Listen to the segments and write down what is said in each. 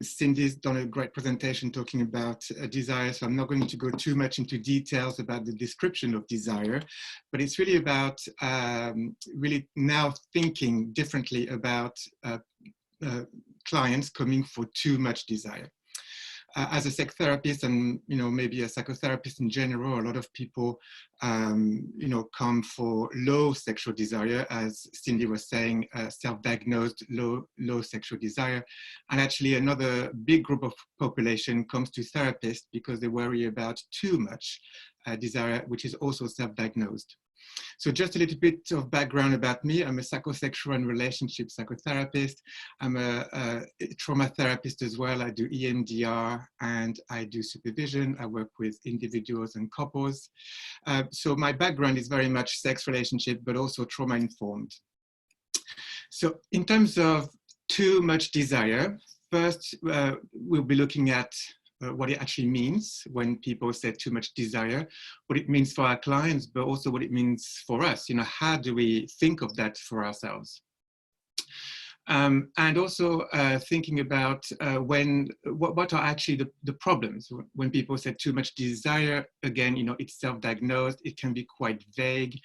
Cindy's done a great presentation talking about desire, so I'm not going to go too much into details about the description of desire, but it's really about really now thinking differently about clients coming for too much desire. As a psychotherapist and maybe a psychotherapist in general, a lot of people come for low sexual desire, as Cindy was saying, self-diagnosed low sexual desire. And actually another big group of population comes to therapists because they worry about too much desire, which is also self-diagnosed. So just a little bit of background about me. I'm a psychosexual and relationship psychotherapist. I'm a trauma therapist as well. I do EMDR and I do supervision. I work with individuals and couples. So my background is very much sex relationship, but also trauma informed. So in terms of too much desire, first we'll be looking at what it actually means when people say too much desire, what it means for our clients, but also what it means for us. How do we think of that for ourselves? And also thinking about what are actually the problems when people say too much desire. Again, it's self-diagnosed, it can be quite vague.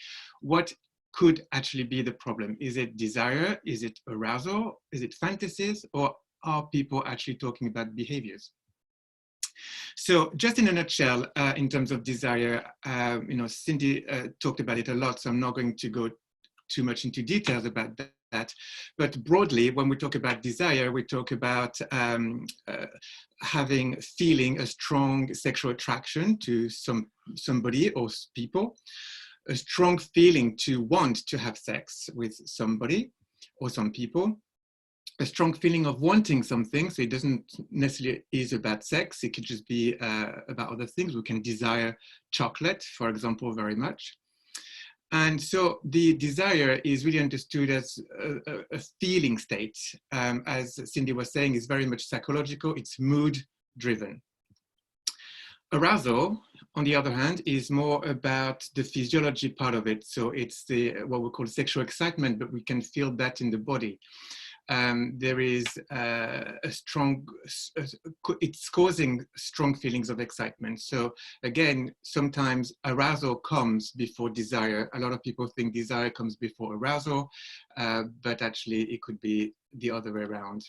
What could actually be the problem? Is it desire? Is it arousal? Is it fantasies? Or are people actually talking about behaviors? So just in a nutshell, in terms of desire, Cindy talked about it a lot, so I'm not going to go too much into details about that. But broadly, when we talk about desire, we talk about feeling a strong sexual attraction to somebody or people, a strong feeling to want to have sex with somebody or some people, a strong feeling of wanting something. So it doesn't necessarily is about sex. It could just be about other things. We can desire chocolate, for example, very much. And so the desire is really understood as a feeling state. As Cindy was saying, is very much psychological. It's mood driven. Arousal, on the other hand, is more about the physiology part of it. So it's what we call sexual excitement, but we can feel that in the body. There is it's causing strong feelings of excitement. So again, sometimes arousal comes before desire. A lot of people think desire comes before arousal, but actually it could be the other way around.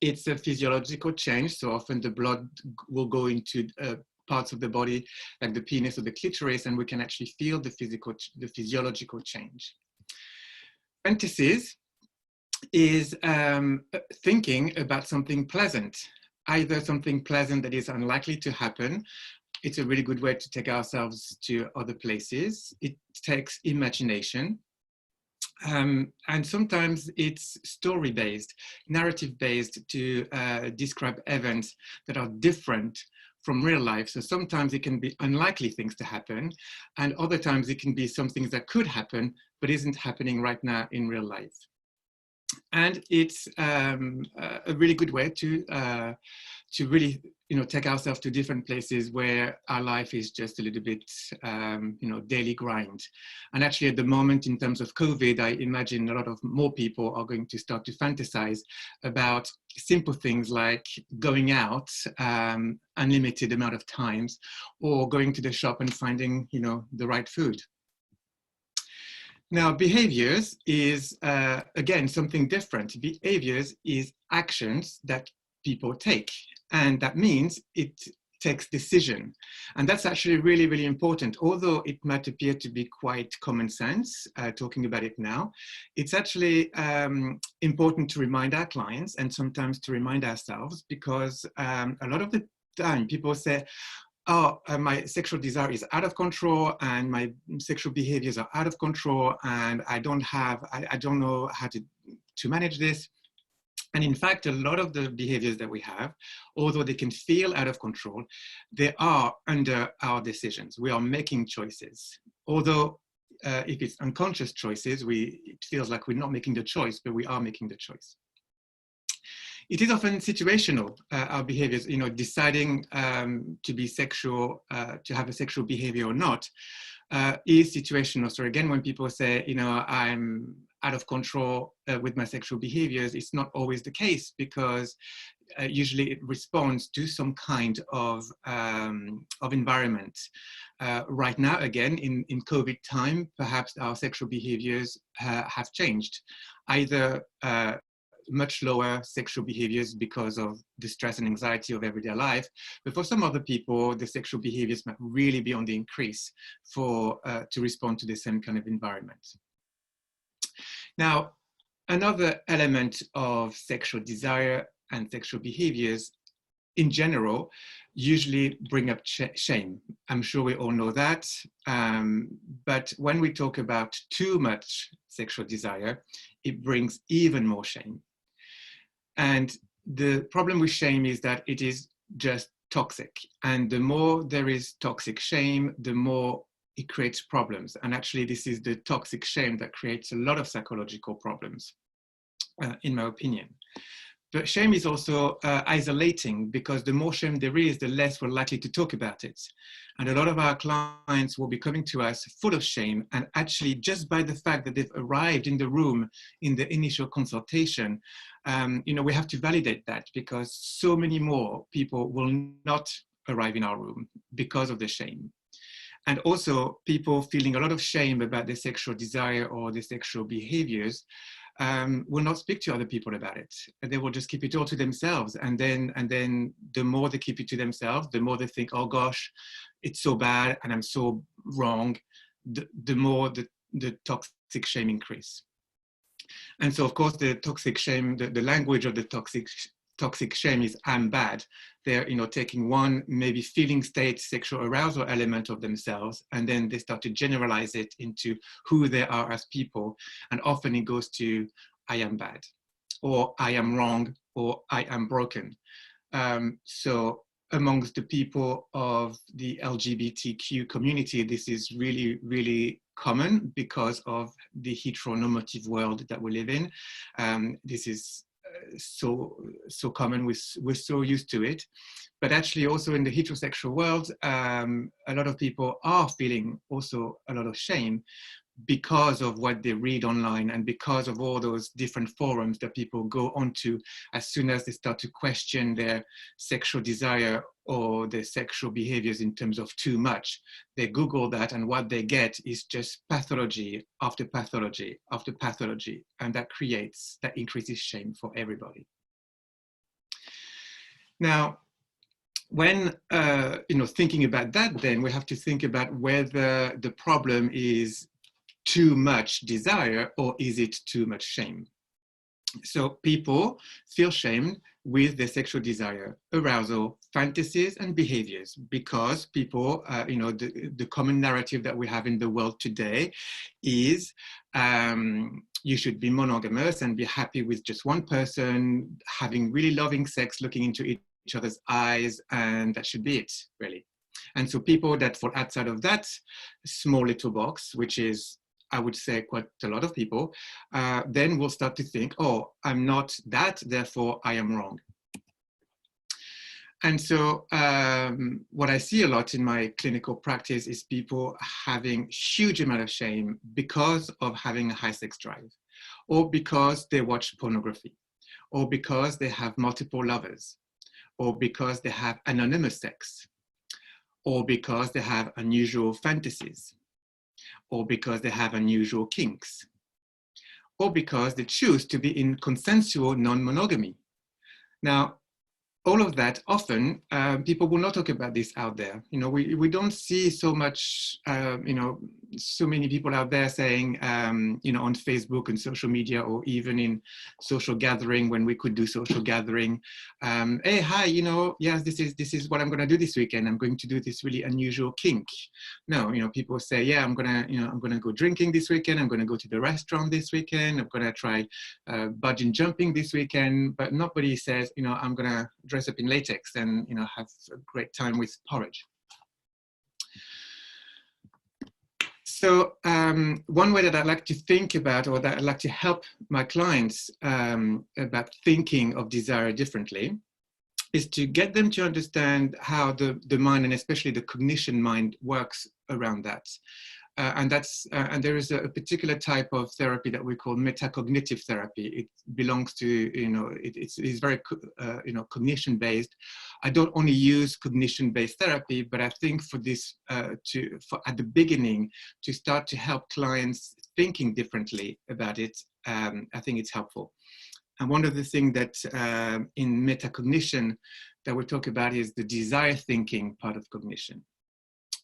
It's a physiological change. So often the blood will go into parts of the body like the penis or the clitoris, and we can actually feel the physiological change. Fantasies is thinking about something pleasant, either something pleasant that is unlikely to happen. It's a really good way to take ourselves to other places. It takes imagination. And sometimes it's story-based, narrative-based to describe events that are different from real life. So sometimes it can be unlikely things to happen, and other times it can be some things that could happen, but isn't happening right now in real life. And it's a really good way to really, take ourselves to different places where our life is just a little bit, daily grind. And actually at the moment, in terms of COVID, I imagine a lot of more people are going to start to fantasize about simple things like going out unlimited amount of times, or going to the shop and finding, the right food. Now, behaviors is, again, something different. Behaviors is actions that people take. And that means it takes decision. And that's actually really, really important. Although it might appear to be quite common sense, talking about it now, it's actually important to remind our clients and sometimes to remind ourselves, because a lot of the time people say, oh, my sexual desire is out of control and my sexual behaviors are out of control and I don't know how to manage this. And in fact, a lot of the behaviors that we have, although they can feel out of control, they are under our decisions. We are making choices. Although if it's unconscious choices, it feels like we're not making the choice, but we are making the choice. It is often situational, our behaviors, deciding to be sexual, to have a sexual behavior or not, is situational. So again, when people say, I'm out of control with my sexual behaviors, it's not always the case, because usually it responds to some kind of environment. Right now, again, in COVID time, perhaps our sexual behaviors have changed. Either much lower sexual behaviors because of the stress and anxiety of everyday life. But for some other people, the sexual behaviors might really be on the increase to respond to the same kind of environment. Now, another element of sexual desire and sexual behaviors in general usually bring up shame. I'm sure we all know that. But when we talk about too much sexual desire, it brings even more shame. And the problem with shame is that it is just toxic. And the more there is toxic shame, the more it creates problems. And actually, this is the toxic shame that creates a lot of psychological problems, in my opinion. But shame is also isolating, because the more shame there is, the less we're likely to talk about it. And a lot of our clients will be coming to us full of shame. And actually, just by the fact that they've arrived in the room in the initial consultation, we have to validate that, because so many more people will not arrive in our room because of the shame. And also, people feeling a lot of shame about their sexual desire or their sexual behaviors will not speak to other people about it. They will just keep it all to themselves. And then the more they keep it to themselves, the more they think, oh gosh, it's so bad and I'm so wrong, the more the toxic shame increase. And so, of course, the toxic shame, the language of the toxic shame is I'm bad. They're taking one maybe feeling state, sexual arousal element of themselves, and then they start to generalize it into who they are as people. And often it goes to I am bad, or I am wrong, or I am broken. So amongst the people of the LGBTQ community, this is really, really common because of the heteronormative world that we live in. This is so common, we're so used to it. But actually also in the heterosexual world, a lot of people are feeling also a lot of shame because of what they read online and because of all those different forums that people go onto as soon as they start to question their sexual desire or their sexual behaviors in terms of too much. They Google that, and what they get is just pathology after pathology after pathology, and that increases shame for everybody. Now, when thinking about that, then we have to think about whether the problem is too much desire or is it too much shame. So people feel shamed with their sexual desire, arousal, fantasies, and behaviors, because people, the common narrative that we have in the world today is you should be monogamous and be happy with just one person, having really loving sex, looking into each other's eyes, and that should be it, really. And so people that fall outside of that small little box, which is, I would say, quite a lot of people, then will start to think, oh, I'm not that, therefore I am wrong. And so what I see a lot in my clinical practice is people having huge amount of shame because of having a high sex drive, or because they watch pornography, or because they have multiple lovers, or because they have anonymous sex, or because they have unusual fantasies, or because they have unusual kinks, or because they choose to be in consensual non-monogamy. Now, all of that, often people will not talk about this out there. We don't see so much, so many people out there saying, on Facebook and social media, or even in social gathering when we could do social gathering. Hey, hi, yes, this is what I'm going to do this weekend. I'm going to do this really unusual kink. No, people say, yeah, I'm gonna go drinking this weekend. I'm going to go to the restaurant this weekend. I'm going to try bungee jumping this weekend. But nobody says, I'm going to dress up in latex and have a great time with porridge. So one way that I like to think about, or that I like to help my clients about thinking of desire differently, is to get them to understand how the mind, and especially the cognition mind, works around that. and there is a particular type of therapy that we call metacognitive therapy. It belongs to, it's very, cognition-based. I don't only use cognition-based therapy, but I think for this, at the beginning, to start to help clients thinking differently about it, I think it's helpful. And one of the things that in metacognition that we talk about is the desire thinking part of cognition.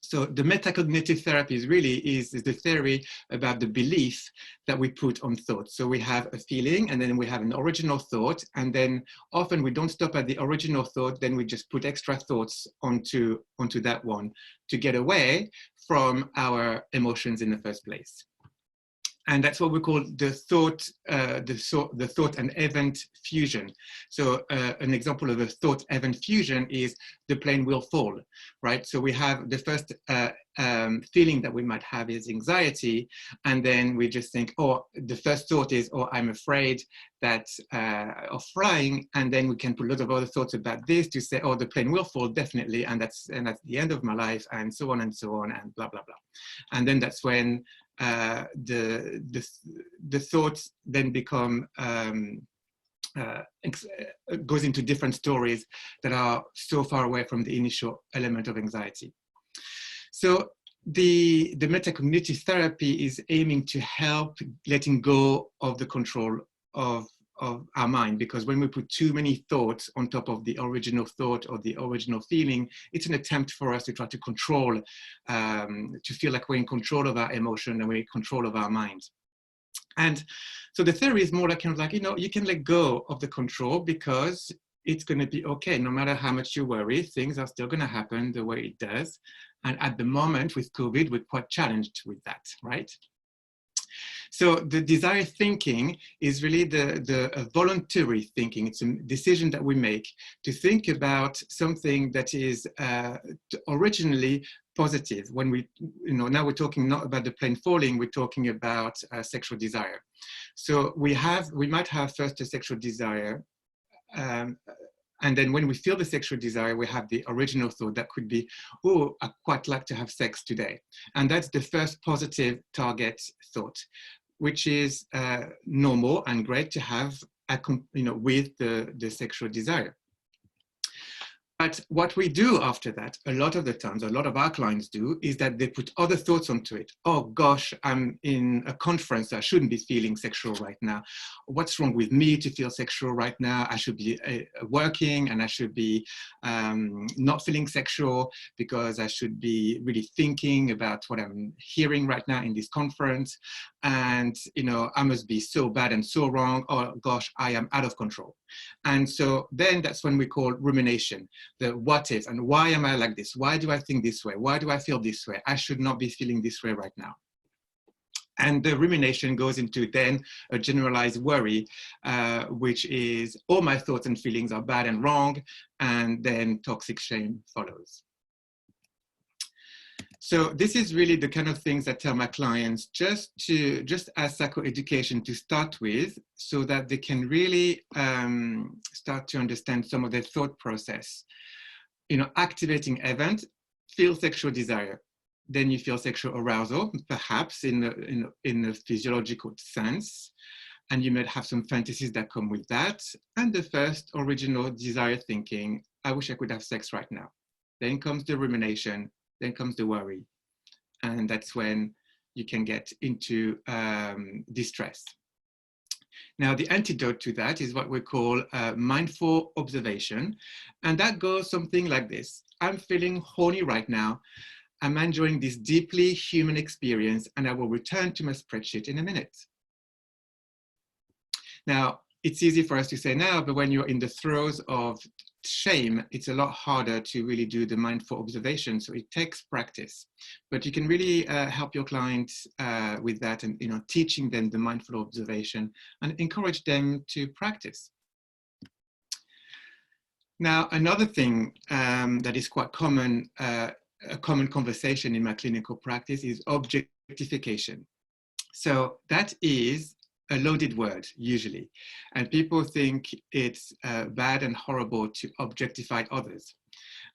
So the metacognitive therapy is the theory about the belief that we put on thoughts. So we have a feeling, and then we have an original thought, and then often we don't stop at the original thought, then we just put extra thoughts onto that one to get away from our emotions in the first place. And that's what we call the thought and event fusion. So an example of a thought event fusion is the plane will fall, right? So we have the first feeling that we might have is anxiety, and then we just think, oh, the first thought is, oh, I'm afraid that of flying, and then we can put a lot of other thoughts about this to say, oh, the plane will fall definitely, and that's the end of my life, and so on and so on, and blah blah blah. And then that's when the thoughts then become goes into different stories that are so far away from the initial element of anxiety. So the metacognitive therapy is aiming to help letting go of the control of our mind, because when we put too many thoughts on top of the original thought or the original feeling, it's an attempt for us to try to control, to feel like we're in control of our emotion and we're in control of our mind. And so the theory is more like kind of like, you can let go of the control because it's going to be okay. No matter how much you worry, things are still going to happen the way it does. And at the moment with COVID, we're quite challenged with that, right? So the desire thinking is really the voluntary thinking. It's a decision that we make to think about something that is originally positive. When we, now we're talking not about the plane falling, we're talking about sexual desire. So we might have first a sexual desire, and then when we feel the sexual desire, we have the original thought that could be, oh, I'd quite like to have sex today. And that's the first positive target thought, which is normal and great to have, with the sexual desire. But what we do after that, a lot of the times, a lot of our clients do, is that they put other thoughts onto it. Oh gosh, I'm in a conference, I shouldn't be feeling sexual right now. What's wrong with me to feel sexual right now? I should be working, and I should be not feeling sexual because I should be really thinking about what I'm hearing right now in this conference. And, I must be so bad and so wrong. Oh gosh, I am out of control. And so then that's when we call rumination. The what if, and why am I like this? Why do I think this way? Why do I feel this way? I should not be feeling this way right now. And the rumination goes into then a generalized worry, which is all my thoughts and feelings are bad and wrong, and then toxic shame follows. So this is really the kind of things that tell my clients just as psychoeducation to start with, so that they can really start to understand some of their thought process. Activating event, feel sexual desire. Then you feel sexual arousal, perhaps in a physiological sense. And you might have some fantasies that come with that. And the first original desire thinking, I wish I could have sex right now. Then comes the rumination, then comes the worry. And that's when you can get into distress. Now, the antidote to that is what we call mindful observation. And that goes something like this. I'm feeling horny right now. I'm enjoying this deeply human experience, and I will return to my spreadsheet in a minute. Now, it's easy for us to say now, but when you're in the throes of shame, it's a lot harder to really do the mindful observation. So it takes practice, but you can really help your clients with that, and teaching them the mindful observation and encourage them to practice. Now, another thing that is quite common, a common conversation in my clinical practice, is objectification. So that is a loaded word usually, and people think it's bad and horrible to objectify others.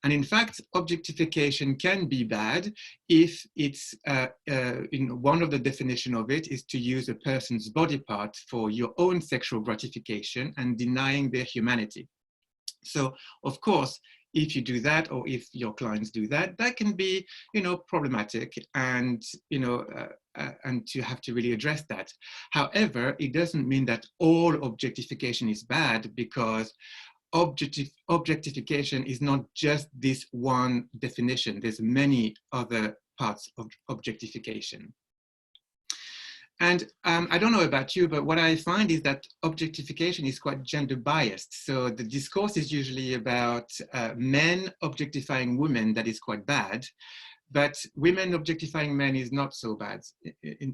And in fact, objectification can be bad if it's, one of the definition of it is to use a person's body part for your own sexual gratification and denying their humanity. So, of course, if you do that, or if your clients do that, that can be, problematic, and, and you have to really address that. However, it doesn't mean that all objectification is bad, because objectification is not just this one definition. There's many other parts of objectification. And I don't know about you, but what I find is that objectification is quite gender biased. So the discourse is usually about men objectifying women, that is quite bad, but women objectifying men is not so bad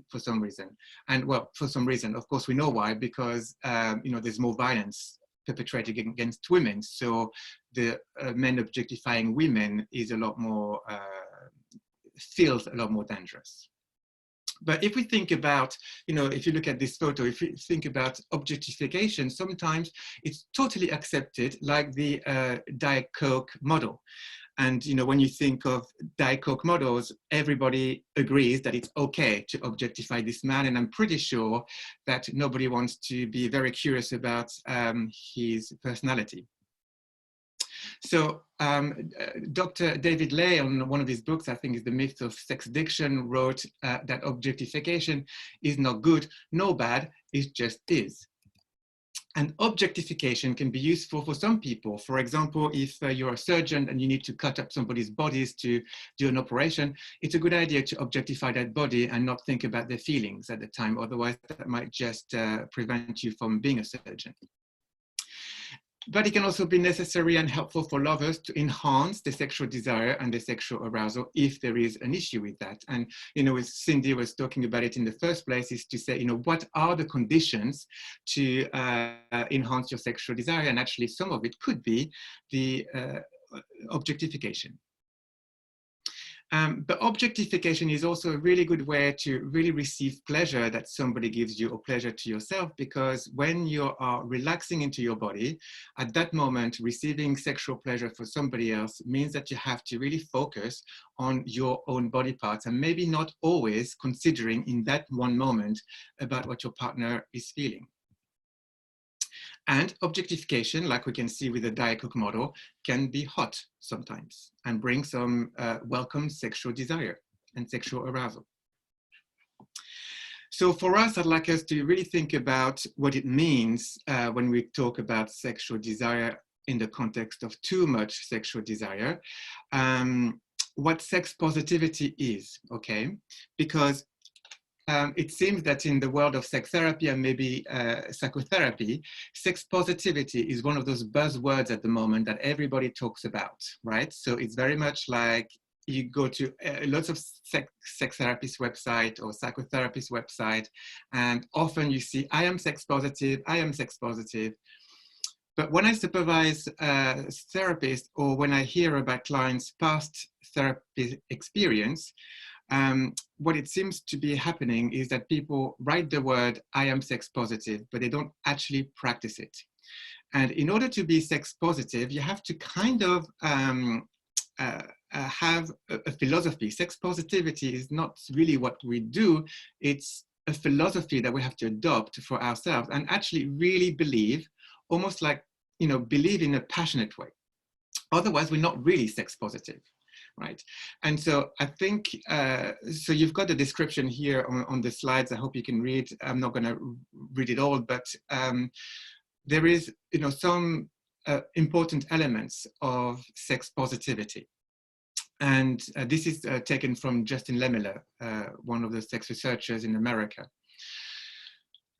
for some reason. And well, for some reason, of course, we know why, because there's more violence perpetrated against women. So the men objectifying women is a lot more, feels a lot more dangerous. But if we think about, if you look at this photo, if you think about objectification, sometimes it's totally accepted, like the Diet Coke model. And, when you think of Diet Coke models, everybody agrees that it's okay to objectify this man. And I'm pretty sure that nobody wants to be very curious about his personality. So Dr. David Ley, on one of his books, I think is The Myth of Sex Addiction, wrote that objectification is not good, no bad, it just is. And objectification can be useful for some people. For example, if you're a surgeon and you need to cut up somebody's bodies to do an operation, it's a good idea to objectify that body and not think about their feelings at the time. Otherwise, that might just prevent you from being a surgeon. But it can also be necessary and helpful for lovers to enhance the sexual desire and the sexual arousal if there is an issue with that. And, as Cindy was talking about it in the first place, is to say, what are the conditions to enhance your sexual desire? And actually, some of it could be the objectification. But objectification is also a really good way to really receive pleasure that somebody gives you, or pleasure to yourself, because when you are relaxing into your body, at that moment, receiving sexual pleasure for somebody else means that you have to really focus on your own body parts, and maybe not always considering in that one moment about what your partner is feeling. And objectification, like we can see with the Diet Coke model, can be hot sometimes and bring some welcome sexual desire and sexual arousal. So for us, I'd like us to really think about what it means when we talk about sexual desire in the context of too much sexual desire, what sex positivity is, okay? Because it seems that in the world of sex therapy and maybe psychotherapy, sex positivity is one of those buzzwords at the moment that everybody talks about, right? So it's very much like you go to lots of sex therapist website or psychotherapist website, and often you see, I am sex positive, I am sex positive. But when I supervise therapists, or when I hear about clients' past therapy experience, what it seems to be happening is that people write the word, I am sex positive, but they don't actually practice it. And in order to be sex positive, you have to kind of have a philosophy. Sex positivity is not really what we do. It's a philosophy that we have to adopt for ourselves and actually really believe, almost like, believe in a passionate way. Otherwise, we're not really sex positive. Right. And so I think, so you've got the description here on the slides. I hope you can read. I'm not going to read it all, but there is, some important elements of sex positivity. And this is taken from Justin Lemiller, one of the sex researchers in America.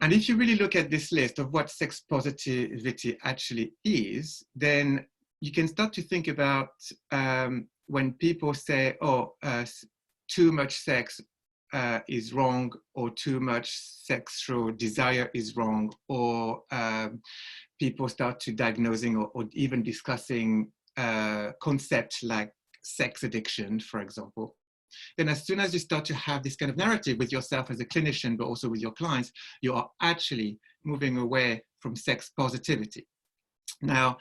And if you really look at this list of what sex positivity actually is, then you can start to think about when people say, too much sex is wrong, or too much sexual desire is wrong, or people start to diagnosing or even discussing concepts like sex addiction, for example. Then as soon as you start to have this kind of narrative with yourself as a clinician, but also with your clients, you are actually moving away from sex positivity. Now,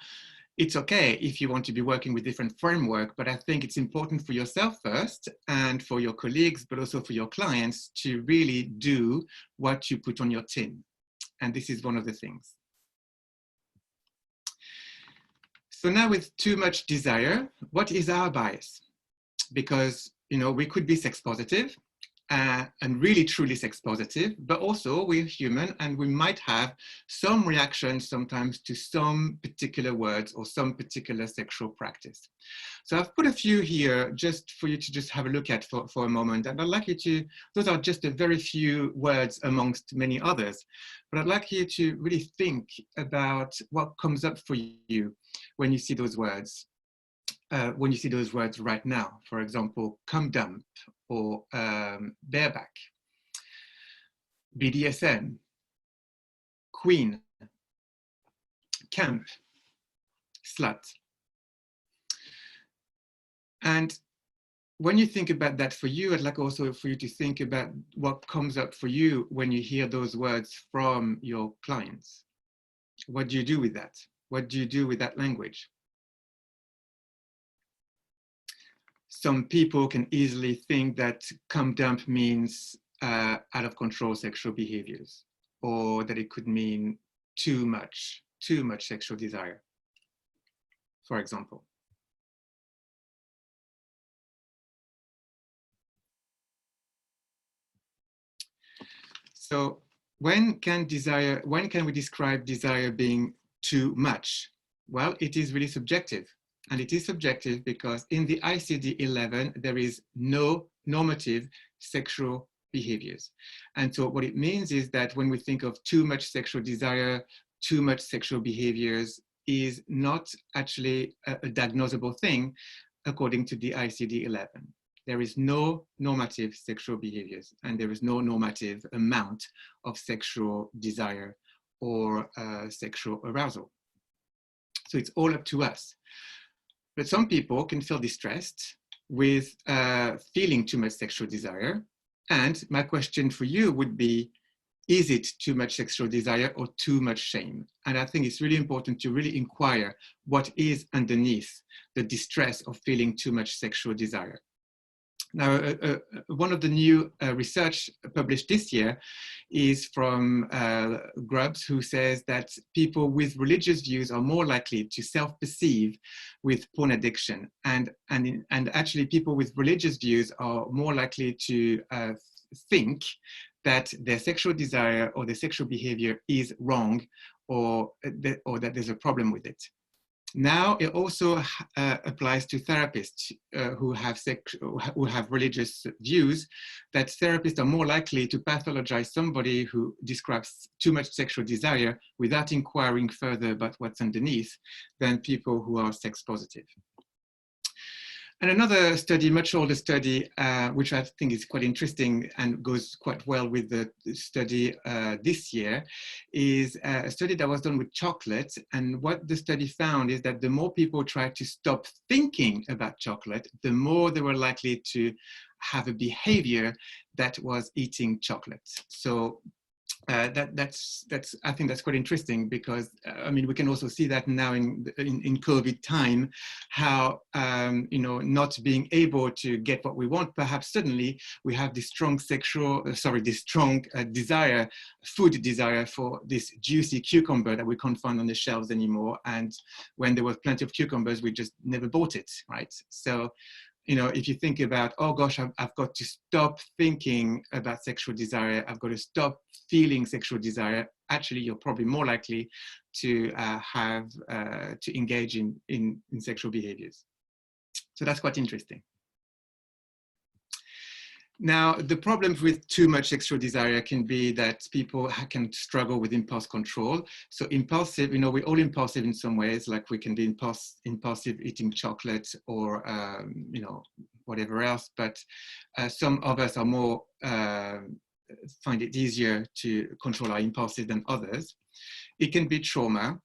it's okay if you want to be working with different framework, but I think it's important for yourself first and for your colleagues, but also for your clients to really do what you put on your tin. And this is one of the things. So now with too much desire, what is our bias? Because, you know, we could be sex positive and really truly sex positive, but also we're human and we might have some reactions sometimes to some particular words or some particular sexual practice. So I've put a few here just for you to just have a look at for a moment. And I'd like you to, those are just a very few words amongst many others, but I'd like you to really think about what comes up for you when you see those words. When you see those words right now, for example, cum dump or bareback, BDSM, queen, camp, slut. And when you think about that for you, I'd like also for you to think about what comes up for you when you hear those words from your clients. What do you do with that? What do you do with that language? Some people can easily think that cum dump means out of control sexual behaviors, or that it could mean too much sexual desire, for example. So when can we describe desire being too much? Well, it is really subjective. And it is subjective because in the ICD-11, there is no normative sexual behaviors. And so what it means is that when we think of too much sexual desire, too much sexual behaviors is not actually a diagnosable thing according to the ICD-11. There is no normative sexual behaviors and there is no normative amount of sexual desire or sexual arousal. So it's all up to us. But some people can feel distressed with feeling too much sexual desire. And my question for you would be, is it too much sexual desire or too much shame? And I think it's really important to really inquire what is underneath the distress of feeling too much sexual desire. Now, one of the new research published this year is from Grubbs, who says that people with religious views are more likely to self-perceive with porn addiction. And actually people with religious views are more likely to think that their sexual desire or their sexual behavior is wrong or that there's a problem with it. Now, it also applies to therapists who have religious views, that therapists are more likely to pathologize somebody who describes too much sexual desire without inquiring further about what's underneath than people who are sex positive. And another study, much older study, which I think is quite interesting and goes quite well with the study this year, is a study that was done with chocolate. And what the study found is that the more people tried to stop thinking about chocolate, the more they were likely to have a behavior that was eating chocolate. So I think that's quite interesting because I mean, we can also see that now in COVID time, how you know, not being able to get what we want, perhaps suddenly we have this strong desire, food desire for this juicy cucumber that we can't find on the shelves anymore. And when there was plenty of cucumbers, we just never bought it, right? So, you know, if you think about, oh gosh, I've got to stop thinking about sexual desire, I've got to stop feeling sexual desire, actually you're probably more likely to engage in sexual behaviors. So that's quite interesting. Now, the problems with too much sexual desire can be that people can struggle with impulse control. So impulsive, you know, we're all impulsive in some ways, like we can be impulsive eating chocolate or, you know, whatever else, but some of us are more, find it easier to control our impulses than others. It can be trauma.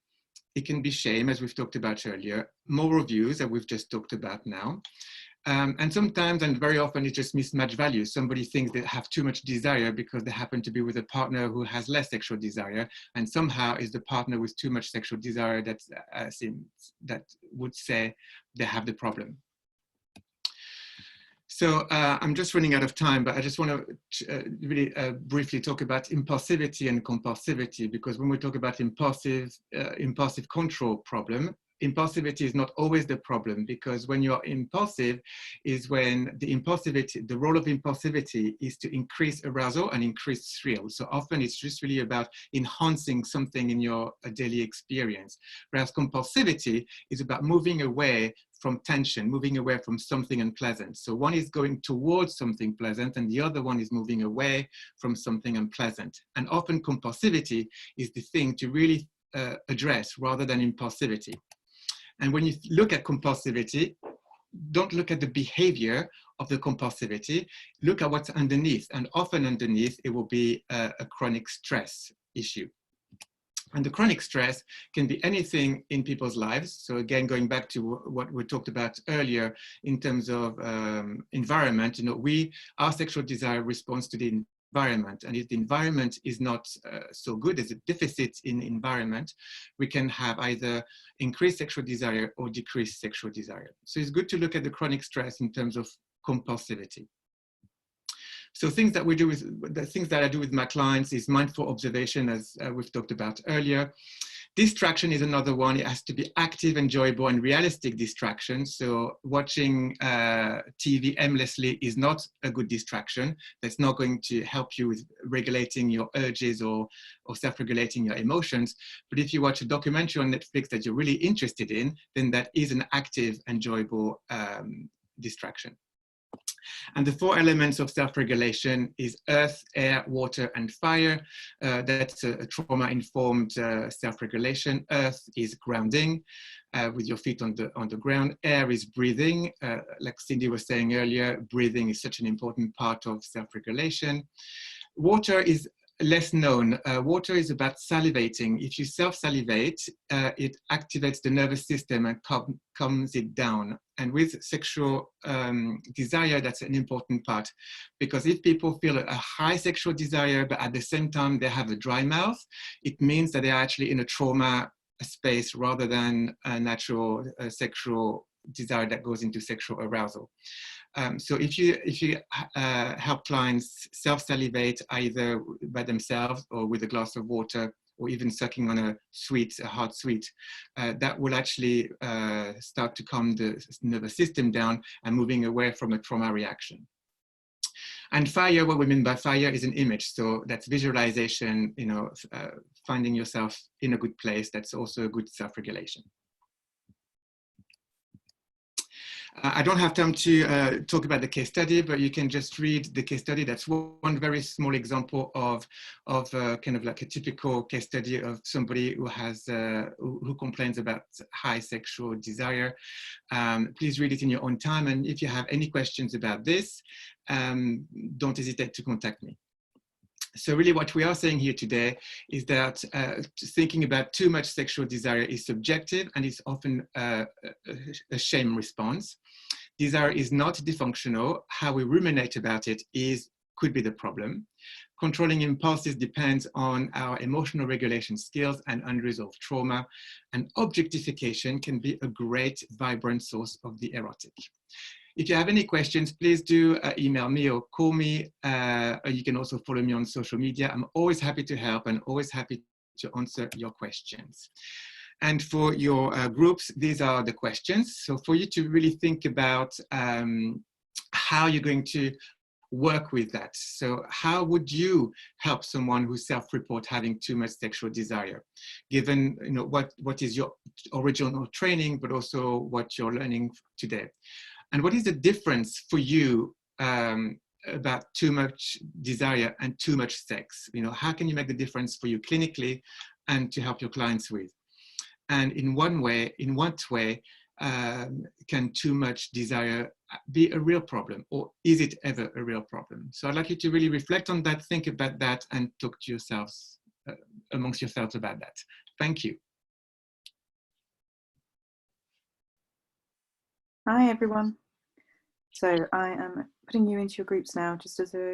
It can be shame, as we've talked about earlier, moral views that we've just talked about now. And sometimes, and very often, it's just mismatched values. Somebody thinks they have too much desire because they happen to be with a partner who has less sexual desire, and somehow is the partner with too much sexual desire that would say they have the problem. So I'm just running out of time, but I just want to really briefly talk about impulsivity and compulsivity, because when we talk about impulsive control problem, impulsivity is not always the problem, because when you're impulsive is when the role of impulsivity is to increase arousal and increase thrill. So often it's just really about enhancing something in your daily experience. Whereas compulsivity is about moving away from tension, moving away from something unpleasant. So one is going towards something pleasant and the other one is moving away from something unpleasant. And often compulsivity is the thing to really address rather than impulsivity. And when you look at compulsivity, don't look at the behavior of the compulsivity, look at what's underneath. And often underneath, it will be a chronic stress issue. And the chronic stress can be anything in people's lives. So again, going back to what we talked about earlier in terms of environment, our sexual desire responds to the environment. And if the environment is not so good, there's a deficit in environment, we can have either increased sexual desire or decreased sexual desire. So it's good to look at the chronic stress in terms of compulsivity. So things that I do with my clients is mindful observation, as we've talked about earlier. Distraction is another one. It has to be active, enjoyable, and realistic distraction. So watching TV aimlessly is not a good distraction. That's not going to help you with regulating your urges or self-regulating your emotions. But if you watch a documentary on Netflix that you're really interested in, then that is an active, enjoyable distraction. And the 4 elements of self-regulation is earth, air, water, and fire. That's a trauma-informed self-regulation. Earth is grounding with your feet on the ground. Air is breathing. Like Cindy was saying earlier, breathing is such an important part of self-regulation. Water is less known. Water is about salivating. If you self-salivate, it activates the nervous system and calms it down. And with sexual desire, that's an important part, because if people feel a high sexual desire, but at the same time they have a dry mouth, it means that they're actually in a trauma space rather than a natural sexual desire that goes into sexual arousal. So if you help clients self-salivate either by themselves or with a glass of water, or even sucking on a hard sweet, that will actually start to calm the nervous system down and moving away from a trauma reaction. And fire, what we mean by fire is an image. So that's visualization, finding yourself in a good place. That's also a good self-regulation. I don't have time to talk about the case study, but you can just read the case study. That's one very small example of kind of like a typical case study of somebody who has who complains about high sexual desire. Please read it in your own time, and if you have any questions about this, don't hesitate to contact me. So really what we are saying here today is that thinking about too much sexual desire is subjective and is often a shame response. Desire is not dysfunctional. How we ruminate about it could be the problem. Controlling impulses depends on our emotional regulation skills and unresolved trauma. And objectification can be a great, vibrant source of the erotic. If you have any questions, please do email me or call me. Or you can also follow me on social media. I'm always happy to help and always happy to answer your questions. And for your groups, these are the questions. So for you to really think about how you're going to work with that. So how would you help someone who self-report having too much sexual desire, given what is your original training, but also what you're learning today? And what is the difference for you about too much desire and too much sex? How can you make the difference for you clinically and to help your clients with? And in what way can too much desire be a real problem, or is it ever a real problem? So I'd like you to really reflect on that, think about that, and talk to yourselves, amongst yourselves about that. Thank you. Hi, everyone. So I am putting you into your groups now, just as a